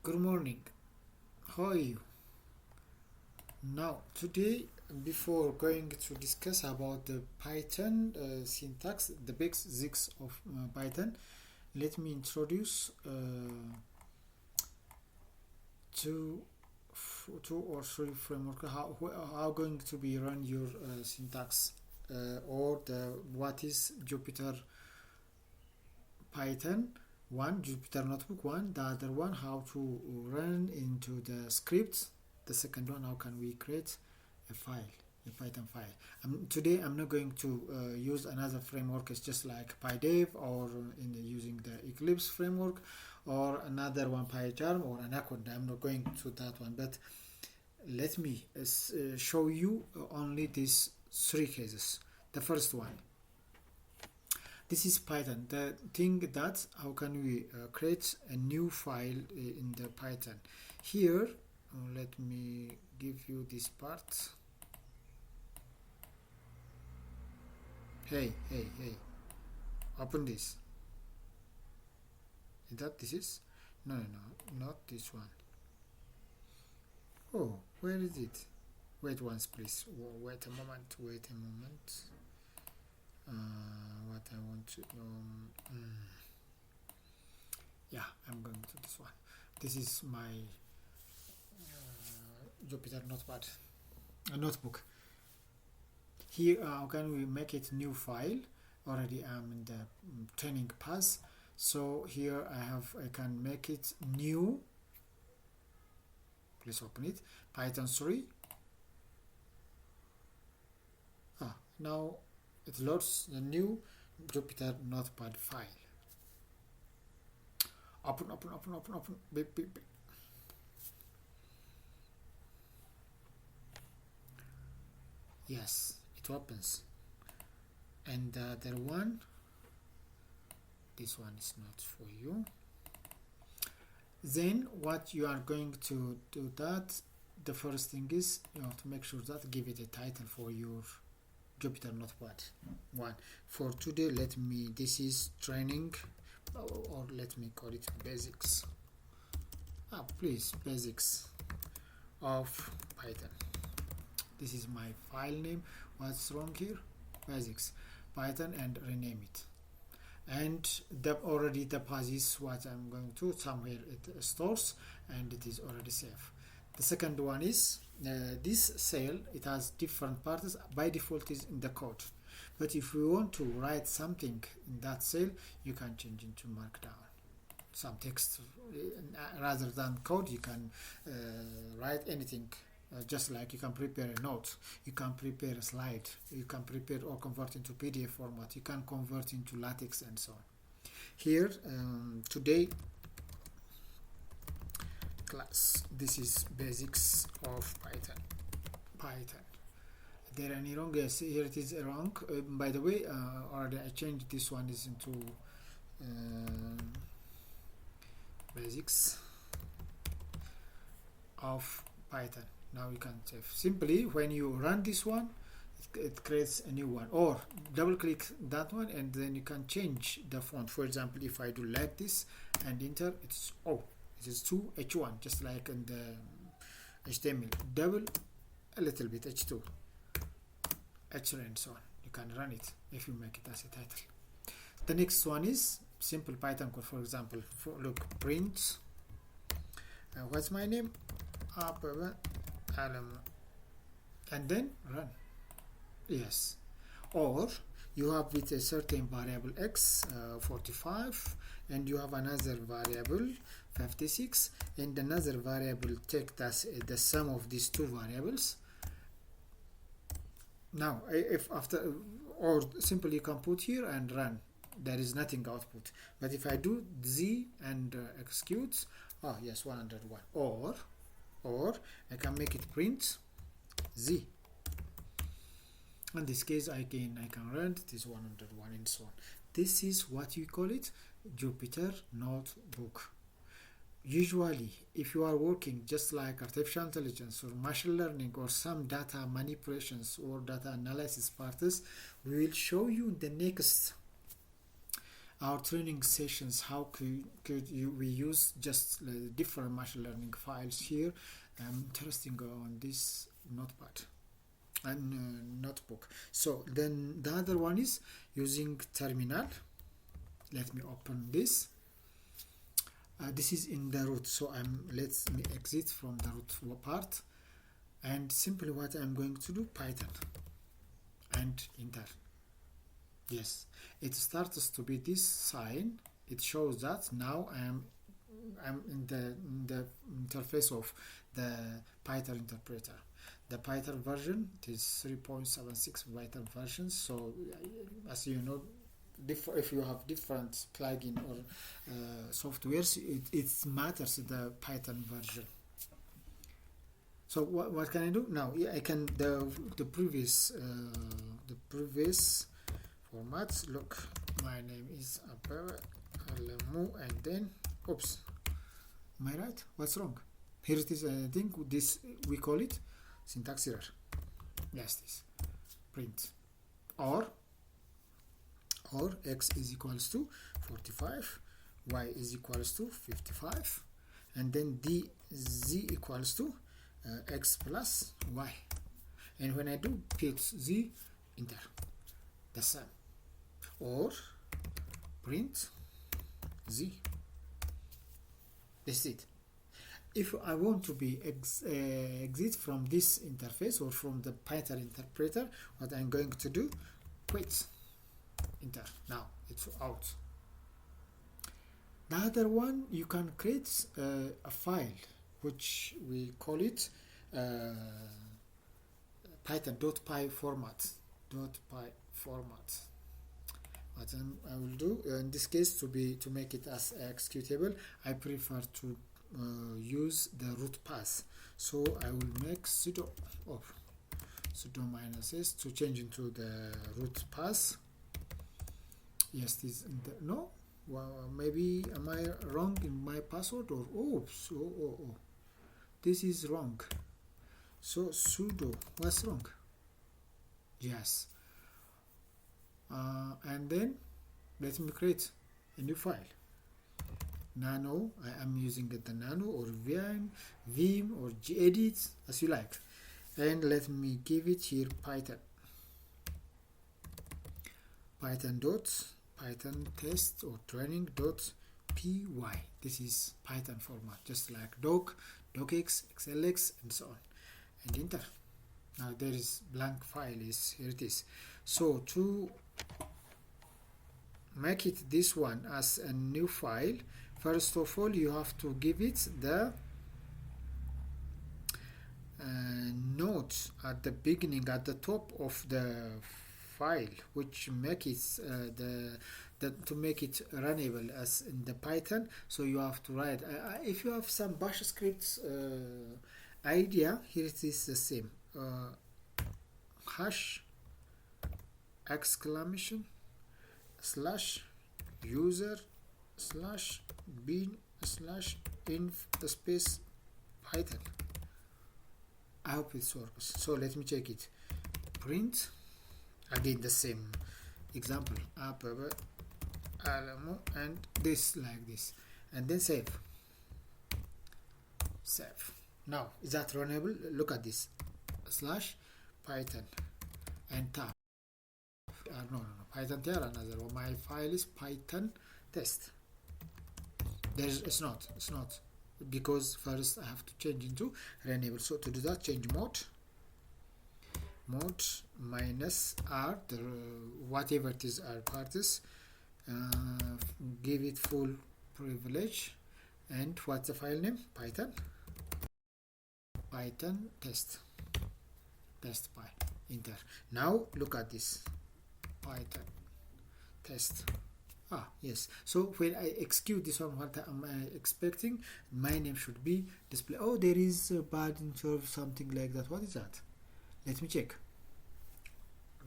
Good morning. How are you? Now, today, before going to discuss about the Python syntax, the basics of Python, let me introduce two or three framework how going to be run your syntax or the what is Jupyter Python one, Jupyter-notebook one, the other one how to run into the scripts, the second one how can we create a file, a Python file. Today I'm not going to use another framework. It's just like PyDev or using the Eclipse framework or another one, PyCharm or Anaconda. I'm not going to that one, but let me show you only these three cases. The first one, this is Python. The thing that how can we create a new file in the Python. Here, let me give you this part. Hey, open this. Is that this is? No, not this one. Oh, where is it? Wait once, please. Wait a moment. What I want to yeah, I'm going to this one. This is my Jupyter notebook. Here how can we make it new file? Already I'm in the training path, so here I can make it new. Please open it. Python 3. Now it loads the new Jupyter Notepad file. Open. Beep. Yes, it opens. And the other one, this one is not for you. Then what you are going to do that, the first thing is you have to make sure that give it a title for your Jupyter Notepad 1. For today, this is training, or let me call it basics. Please, basics of Python. This is my file name. What's wrong here? Basics Python, and rename it. And already the path is what I'm going to somewhere it stores, and it is already saved. The second one is this cell. It has different parts. By default is in the code, but if we want to write something in that cell, you can change into markdown some text rather than code. You can write anything, just like you can prepare a note, you can prepare a slide, you can prepare or convert into PDF format, you can convert into LaTeX and so on. Here today class, this is basics of Python. There any wrong? Yes, here it is wrong. By the way, already I changed this one is into basics of Python. Now you can save. Simply when you run this one, it creates a new one, or double click that one and then you can change the font. For example, if I do like this and enter, it's it is 2 H1, just like in the HTML. Double a little bit H2, H and so on. You can run it if you make it as a title. The next one is simple Python code. For example, look, print what's my name, and then run. Yes, or you have with a certain variable x 45, and you have another variable 56, and another variable take the sum of these two variables. Now if after, or simply you can put here and run, there is nothing output. But if I do z and executes, yes, 101, or I can make it print z. In this case, I can run this 101 and so on. This is what you call it, Jupyter Notebook. Usually, if you are working just like artificial intelligence or machine learning or some data manipulations or data analysis parts, we will show you in the next our training sessions, how we use just different machine learning files here. I'm interested on this notepad and notebook. So then the other one is using terminal. Let me open this. This is in the root, so let me exit from the root part, and simply what I'm going to do, Python and enter. Yes, it starts to be this sign. It shows that now I'm in the interface of the Python interpreter. The Python version is 3.76 Python version. So as you know, if you have different plugin or softwares, it matters the Python version. So what can I do now? Yeah, I can the previous formats. Look, my name is Alemu, and then oops, am I right? What's wrong? Here it is. I think this we call it syntax error. Yes, this print or x is equals to 45, y is equals to 55, and then z equals to x plus y. And when I do put z, enter the sum, or print z. That's it. If I want to be exit from this interface or from the Python interpreter, what I'm going to do, quit, enter. Now it's out. The other one, you can create a file which we call it python.py format. What I will do in this case, to make it as executable, I prefer to use the root path. So I will make sudo -s to change into the root path. Yes, this no. Well, maybe am I wrong in my password, or oops, oh, this is wrong. So sudo, what's wrong? Yes. And then let me create a new file. Nano, I am using the Nano or Vim or gedit, as you like. And let me give it here Python test or training.py. This is Python format, just like docx, xlx, and so on. And enter. Now there is blank file, here it is. So to make it this one as a new file, first of all you have to give it the note at the beginning, at the top of the file, which make it to make it runnable as in the Python. So you have to write, if you have some bash scripts idea, here it is the same, hash exclamation slash user slash bin slash inf space Python. I hope it works. So let me check it. Print again the same example, and this like this, and then save. Now is that runnable? Look at this, slash Python and tab. No, Python there, another one. My file is Python test. It's not because first I have to change into runnable. So to do that, change mode -r, whatever it is our parts, give it full privilege, and what's the file name? Python test.py. Enter. Now look at this, Python test. Yes. So when I execute this one, what am I expecting? My name should be display. Oh, there is a bad insert, something like that. What is that? Let me check.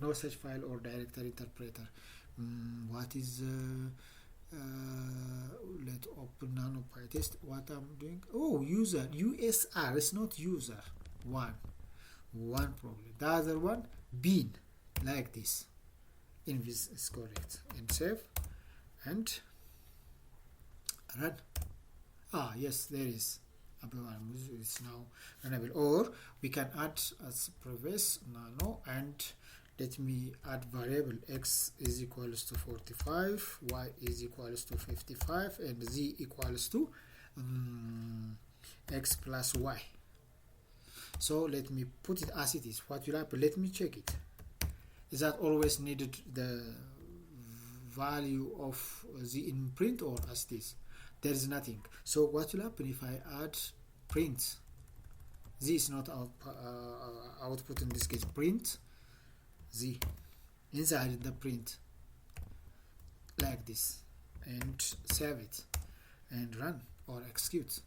No such file or directory interpreter. What is let's open NanoPy test. What I'm doing? Oh, user USR. It's not user. One problem. The other one bin, like this. Invis is correct, and save. and run. Yes, there is. It's now runnable. Or we can add as previous no, and let me add variable x is equals to 45, y is equals to 55, and z equals to x plus y. So let me put it as it is. What will happen? Let me check it. Is that always needed the value of z in print, or as it is? There is nothing. So what will happen if I add print? Z is not output in this case. Print z inside the print like this, and save it and run or execute.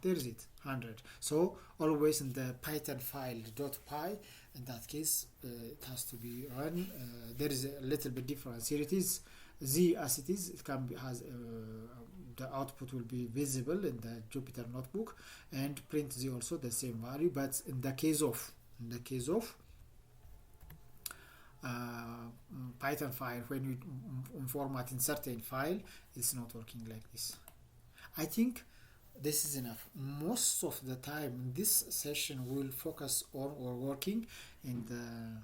There is it, 100. So always in the Python file .py, in that case it has to be run. There is a little bit difference. Here it is z as it is. It can be the output will be visible in the Jupyter-notebook, and print z also the same value. But in the case of Python file, when you format in certain file, it's not working like this. I think this is enough. Most of the time in this session we'll focus on or working in the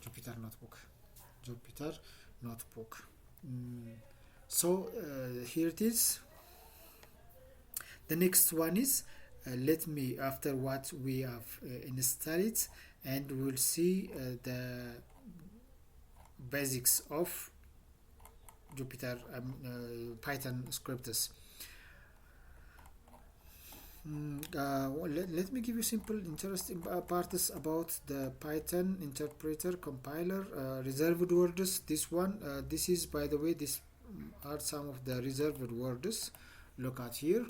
Jupyter-notebook. So here it is. The next one is let me, after what we have installed, and we'll see the basics of Jupyter Python scripts. Let me give you simple interesting parts about the Python interpreter, compiler, reserved words. This one, this is, by the way, this are some of the reserved words. Look at here.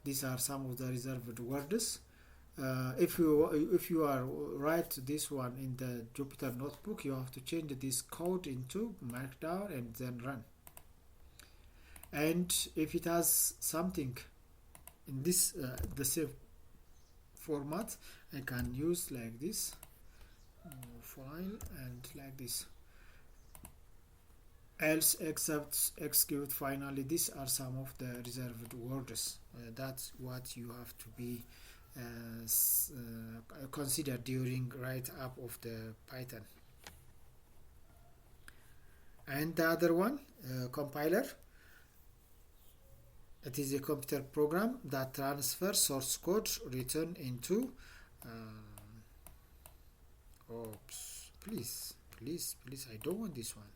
These are some of the reserved words. If you are write this one in the Jupyter-notebook, you have to change this code into Markdown and then run. And if it has something in this the same format, I can use like this file and like this, else, except, execute, finally. These are some of the reserved words. That's what you have to be consider during write up of the Python. And the other one, compiler. It is a computer program that transfers source code written into oops, please, I don't want this one.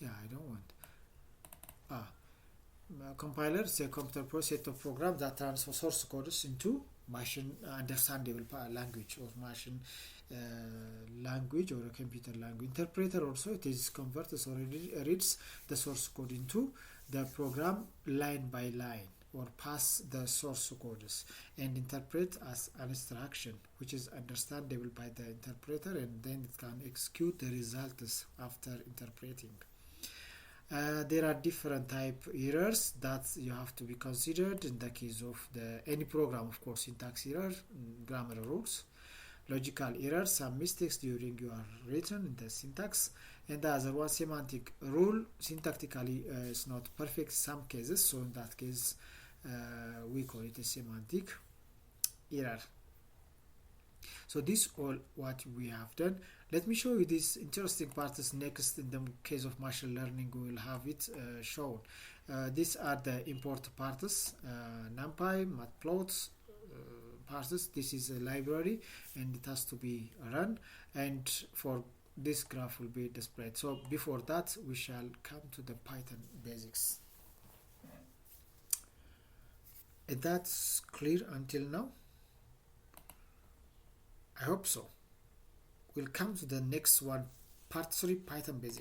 I don't want. Compiler is a computer set of programs that transfer source codes into machine understandable language, or machine language, or a computer language. Interpreter also, it is converts or reads the source code into the program line by line, or pass the source codes and interpret as an instruction which is understandable by the interpreter, and then it can execute the results after interpreting. There are different type errors that you have to be considered in the case of any program. Of course, syntax error, grammar rules, logical errors, some mistakes during your written in the syntax, and the other one, semantic rule. Syntactically it's not perfect some cases, so in that case we call it a semantic error. So this all what we have done. Let me show you these interesting parts next. In the case of machine learning, we will have it shown. These are the import parts, NumPy, Matplotlib parts. This is a library and it has to be run, and for this graph will be displayed. So before that, we shall come to the Python basics. And that's clear until now? I hope so. We'll come to the next one, part 3, Python basics.